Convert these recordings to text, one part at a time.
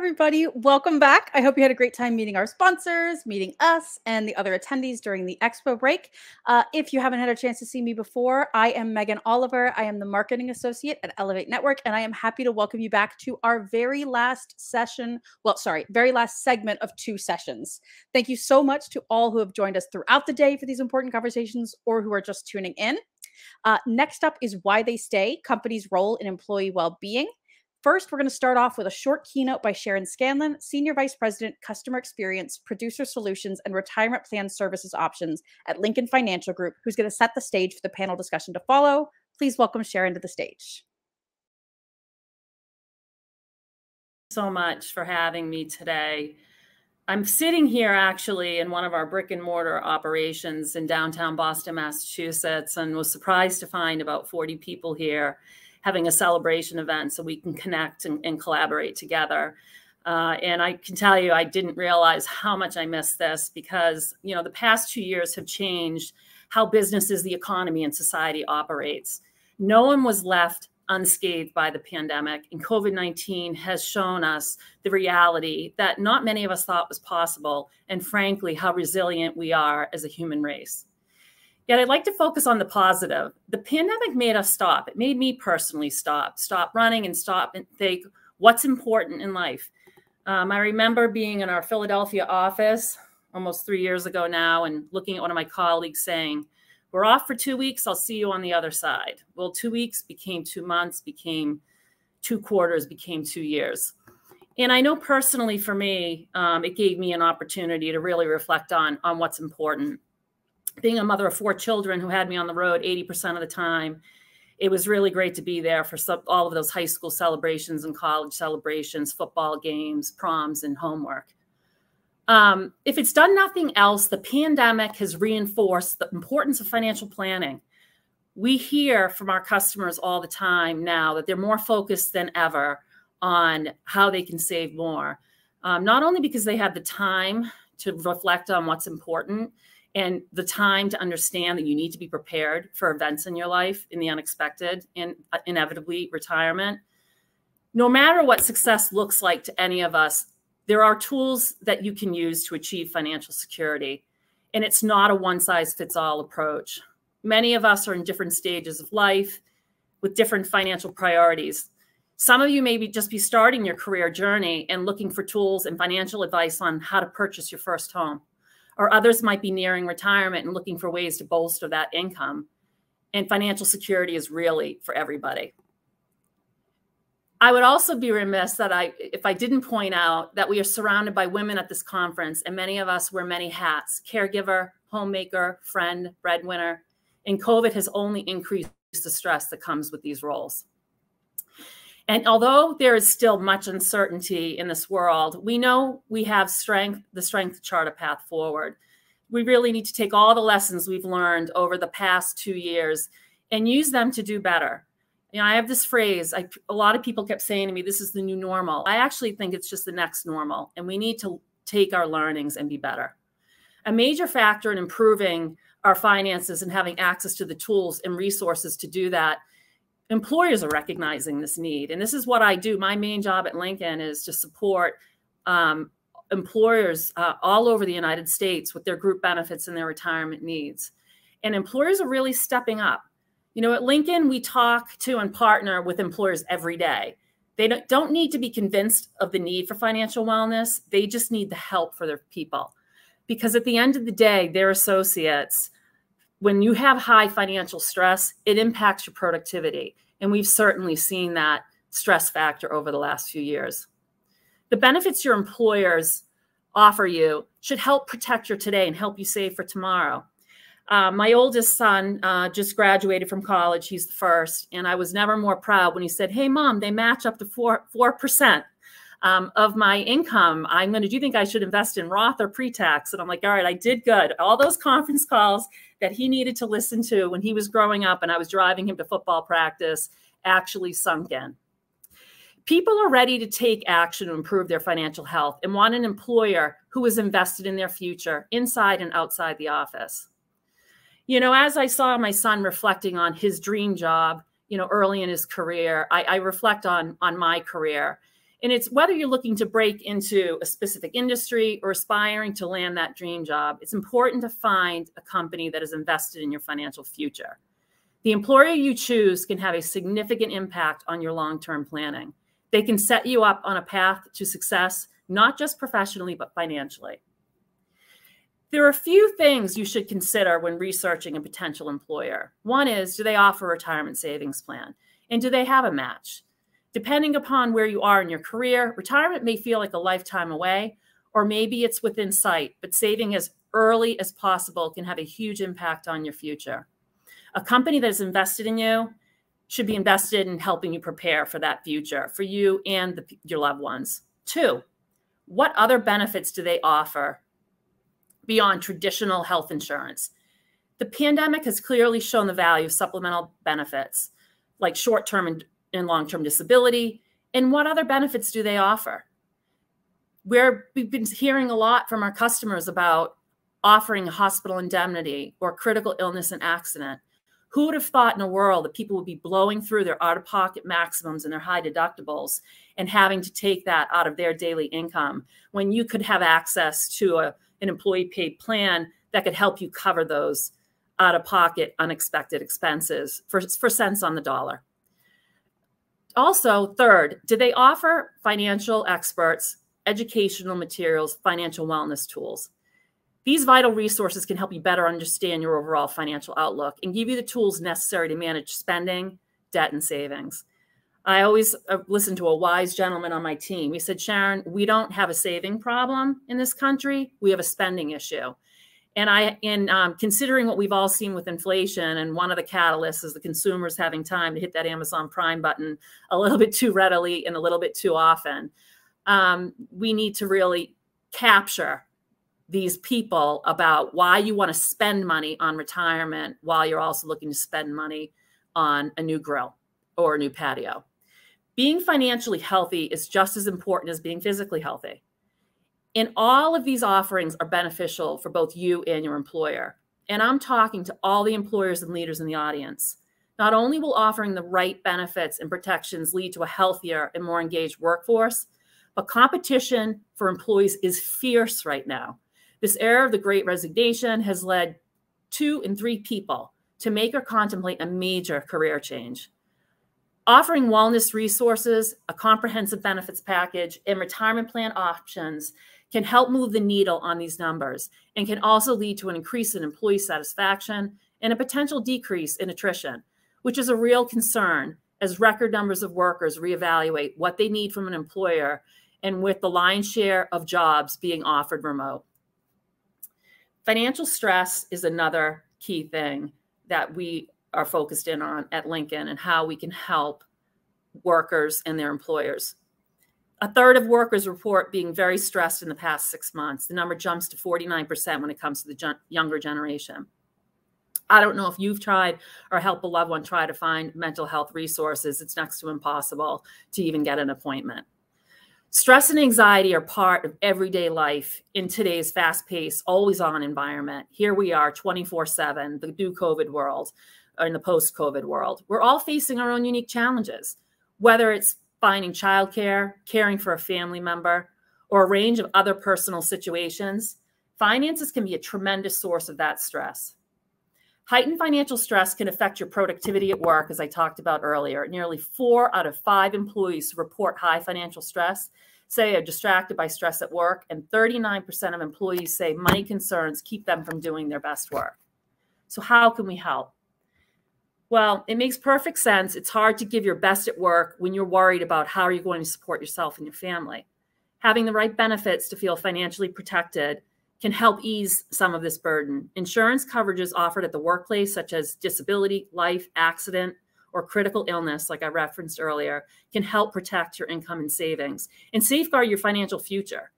everybody. Welcome back. I hope you had a great time meeting our sponsors, meeting us, and the other attendees during the expo break. If you haven't had a chance to see me before, I am Megan Oliver. I am the Marketing Associate at Ellevate Network, and I am happy to welcome you back to our very last session. Well, sorry, very last segment of 2 sessions. Thank you so much to all who have joined us throughout the day for these important conversations or who are just tuning in. Next up is Why They Stay, Companies' Role in Employee Wellbeing. First, we're going to start off with a short keynote by Sharon Scanlon, Senior Vice President, Customer Experience, Producer Solutions, and Retirement Plan Services Options at Lincoln Financial Group, who's going to set the stage for the panel discussion to follow. Please welcome Sharon to the stage. So much for having me today. I'm sitting here actually in one of our brick and mortar operations in downtown Boston, Massachusetts, and was surprised to find about 40 people here having a celebration event so we can connect and collaborate together. And I can tell you, I didn't realize how much I missed this because, you know, the past 2 years have changed how businesses, the economy, and society operates. No one was left unscathed by the pandemic, and COVID-19 has shown us the reality that not many of us thought was possible, and frankly, how resilient we are as a human race. Yet I'd like to focus on the positive. The pandemic made us stop. It made me personally stop running and stop and think, what's important in life? I remember being in our Philadelphia office almost 3 years ago now and looking at one of my colleagues saying, we're off for 2 weeks, I'll see you on the other side. Well, 2 weeks became 2 months, became 2 quarters, became 2 years. And I know personally for me, it gave me an opportunity to really reflect on what's important. Being a mother of 4 children who had me on the road 80% of the time, it was really great to be there for all of those high school celebrations and college celebrations, football games, proms, and homework. If it's done nothing else, the pandemic has reinforced the importance of financial planning. We hear from our customers all the time now that they're more focused than ever on how they can save more, not only because they have the time to reflect on what's important, and the time to understand that you need to be prepared for events in your life, in the unexpected, and inevitably retirement. No matter what success looks like to any of us, there are tools that you can use to achieve financial security. And it's not a one-size-fits-all approach. Many of us are in different stages of life with different financial priorities. Some of you may just be starting your career journey and looking for tools and financial advice on how to purchase your first home. Or others might be nearing retirement and looking for ways to bolster that income. And financial security is really for everybody. I would also be remiss if I didn't point out that we are surrounded by women at this conference, and many of us wear many hats: caregiver, homemaker, friend, breadwinner. And COVID has only increased the stress that comes with these roles. And although there is still much uncertainty in this world, we know we have the strength to chart a path forward. We really need to take all the lessons we've learned over the past 2 years and use them to do better. You know, I have this phrase, a lot of people kept saying to me, this is the new normal. I actually think it's just the next normal, and we need to take our learnings and be better. A major factor in improving our finances and having access to the tools and resources to do that, employers are recognizing this need. And this is what I do. My main job at Lincoln is to support employers all over the United States with their group benefits and their retirement needs. And employers are really stepping up. You know, at Lincoln, we talk to and partner with employers every day. They don't need to be convinced of the need for financial wellness. They just need the help for their people. Because at the end of the day, their associates, when you have high financial stress, it impacts your productivity. And we've certainly seen that stress factor over the last few years. The benefits your employers offer you should help protect your today and help you save for tomorrow. My oldest son just graduated from college. He's the first. And I was never more proud when he said, hey, Mom, they match up to 4% of my income. Do you think I should invest in Roth or pre-tax? And I'm like, all right, I did good. All those conference calls that he needed to listen to when he was growing up and I was driving him to football practice actually sunk in. People are ready to take action to improve their financial health and want an employer who is invested in their future inside and outside the office. You know, as I saw my son reflecting on his dream job, you know, early in his career, I reflect on my career. And it's whether you're looking to break into a specific industry or aspiring to land that dream job, it's important to find a company that is invested in your financial future. The employer you choose can have a significant impact on your long-term planning. They can set you up on a path to success, not just professionally, but financially. There are a few things you should consider when researching a potential employer. One is, do they offer a retirement savings plan? And do they have a match? Depending upon where you are in your career, retirement may feel like a lifetime away, or maybe it's within sight, but saving as early as possible can have a huge impact on your future. A company that is invested in you should be invested in helping you prepare for that future, for you and your loved ones. 2, what other benefits do they offer beyond traditional health insurance? The pandemic has clearly shown the value of supplemental benefits, like short-term and long-term disability. And what other benefits do they offer? We've been hearing a lot from our customers about offering a hospital indemnity or critical illness and accident. Who would have thought in a world that people would be blowing through their out-of-pocket maximums and their high deductibles and having to take that out of their daily income when you could have access to an employee-paid plan that could help you cover those out-of-pocket unexpected expenses for cents on the dollar? Also, 3rd, do they offer financial experts, educational materials, financial wellness tools? These vital resources can help you better understand your overall financial outlook and give you the tools necessary to manage spending, debt, and savings. I always listen to a wise gentleman on my team. He said, Sharon, we don't have a saving problem in this country. We have a spending issue. And considering what we've all seen with inflation, and one of the catalysts is the consumers having time to hit that Amazon Prime button a little bit too readily and a little bit too often, we need to really capture these people about why you want to spend money on retirement while you're also looking to spend money on a new grill or a new patio. Being financially healthy is just as important as being physically healthy. And all of these offerings are beneficial for both you and your employer. And I'm talking to all the employers and leaders in the audience. Not only will offering the right benefits and protections lead to a healthier and more engaged workforce, but competition for employees is fierce right now. This era of the Great Resignation has led 2 in 3 people to make or contemplate a major career change. Offering wellness resources, a comprehensive benefits package, and retirement plan options can help move the needle on these numbers and can also lead to an increase in employee satisfaction and a potential decrease in attrition, which is a real concern as record numbers of workers reevaluate what they need from an employer, and with the lion's share of jobs being offered remote. Financial stress is another key thing that we are focused in on at Lincoln, and how we can help workers and their employers. 1/3 of workers report being very stressed in the past 6 months. The number jumps to 49% when it comes to the younger generation. I don't know if you've tried or helped a loved one try to find mental health resources. It's next to impossible to even get an appointment. Stress and anxiety are part of everyday life in today's fast-paced, always-on environment. Here we are 24/7, the new COVID world, or in the post-COVID world. We're all facing our own unique challenges, whether it's finding childcare, caring for a family member, or a range of other personal situations. Finances can be a tremendous source of that stress. Heightened financial stress can affect your productivity at work, as I talked about earlier. Nearly 4 out of 5 employees who report high financial stress say are distracted by stress at work, and 39% of employees say money concerns keep them from doing their best work. So how can we help? Well, it makes perfect sense. It's hard to give your best at work when you're worried about how are you going to support yourself and your family. Having the right benefits to feel financially protected can help ease some of this burden. Insurance coverages offered at the workplace, such as disability, life, accident, or critical illness, like I referenced earlier, can help protect your income and savings and safeguard your financial future.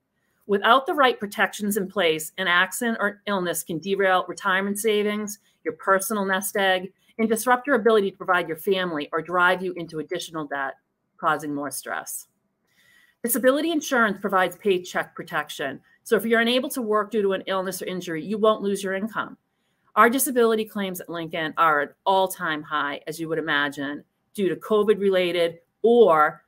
Without the right protections in place, an accident or illness can derail retirement savings, your personal nest egg, and disrupt your ability to provide your family or drive you into additional debt, causing more stress. Disability insurance provides paycheck protection. So if you're unable to work due to an illness or injury, you won't lose your income. Our disability claims at Lincoln are at all-time high, as you would imagine, due to COVID-related or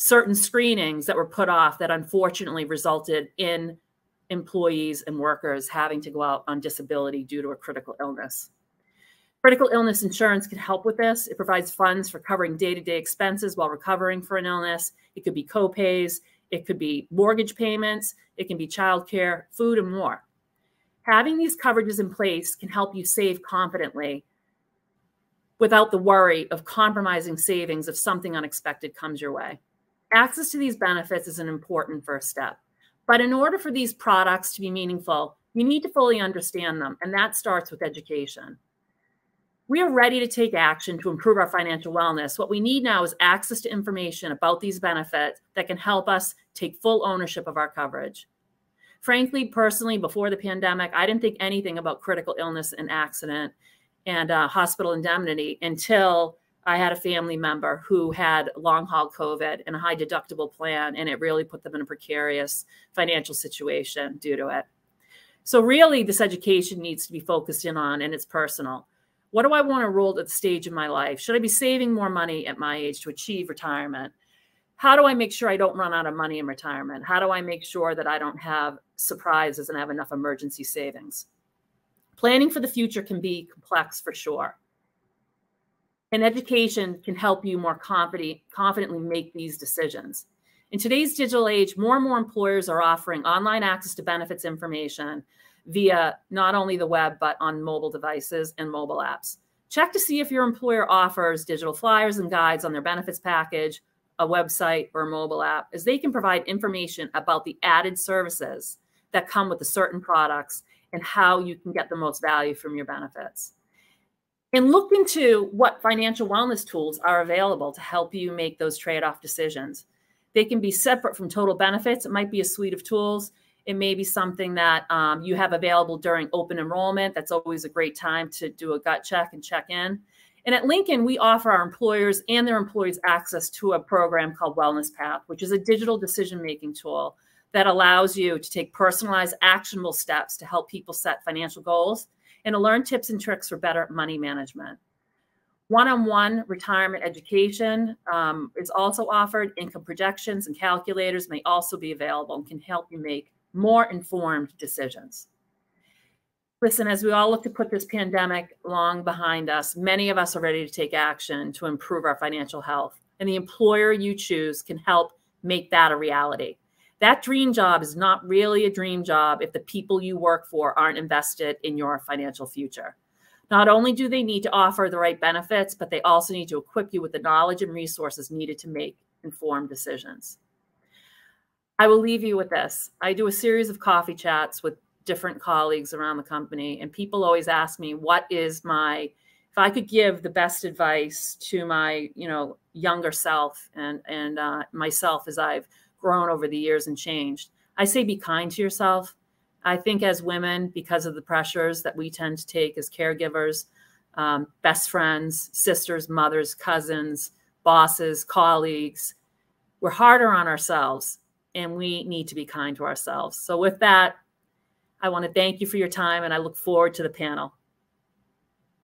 certain screenings that were put off that unfortunately resulted in employees and workers having to go out on disability due to a critical illness. Critical illness insurance can help with this. It provides funds for covering day-to-day expenses while recovering for an illness. It could be co-pays, it could be mortgage payments, it can be childcare, food, and more. Having these coverages in place can help you save confidently without the worry of compromising savings if something unexpected comes your way. Access to these benefits is an important first step. But in order for these products to be meaningful, you need to fully understand them, and that starts with education. We are ready to take action to improve our financial wellness. What we need now is access to information about these benefits that can help us take full ownership of our coverage. Frankly, personally, before the pandemic, I didn't think anything about critical illness and accident and hospital indemnity until I had a family member who had long-haul COVID and a high deductible plan, and it really put them in a precarious financial situation due to it. So really, this education needs to be focused in on, and it's personal. What do I want to roll at the stage of my life? Should I be saving more money at my age to achieve retirement? How do I make sure I don't run out of money in retirement? How do I make sure that I don't have surprises and have enough emergency savings? Planning for the future can be complex for sure. And education can help you more confidently make these decisions. In today's digital age, more and more employers are offering online access to benefits information via not only the web, but on mobile devices and mobile apps. Check to see if your employer offers digital flyers and guides on their benefits package, a website, or a mobile app, as they can provide information about the added services that come with the certain products and how you can get the most value from your benefits. And look into what financial wellness tools are available to help you make those trade-off decisions. They can be separate from total benefits. It might be a suite of tools. It may be something that you have available during open enrollment. That's always a great time to do a gut check and check in. And at Lincoln, we offer our employers and their employees access to a program called Wellness Path, which is a digital decision-making tool that allows you to take personalized, actionable steps to help people set financial goals and to learn tips and tricks for better money management. One-on-one retirement education is also offered. Income projections and calculators may also be available and can help you make more informed decisions. Listen, as we all look to put this pandemic long behind us, many of us are ready to take action to improve our financial health. And the employer you choose can help make that a reality. That dream job is not really a dream job if the people you work for aren't invested in your financial future. Not only do they need to offer the right benefits, but they also need to equip you with the knowledge and resources needed to make informed decisions. I will leave you with this. I do a series of coffee chats with different colleagues around the company, and people always ask me, what is if I could give the best advice to my, younger self and myself as I've grown over the years and changed, I say be kind to yourself. I think as women, because of the pressures that we tend to take as caregivers, best friends, sisters, mothers, cousins, bosses, colleagues, we're harder on ourselves, and we need to be kind to ourselves. So with that, I want to thank you for your time, and I look forward to the panel.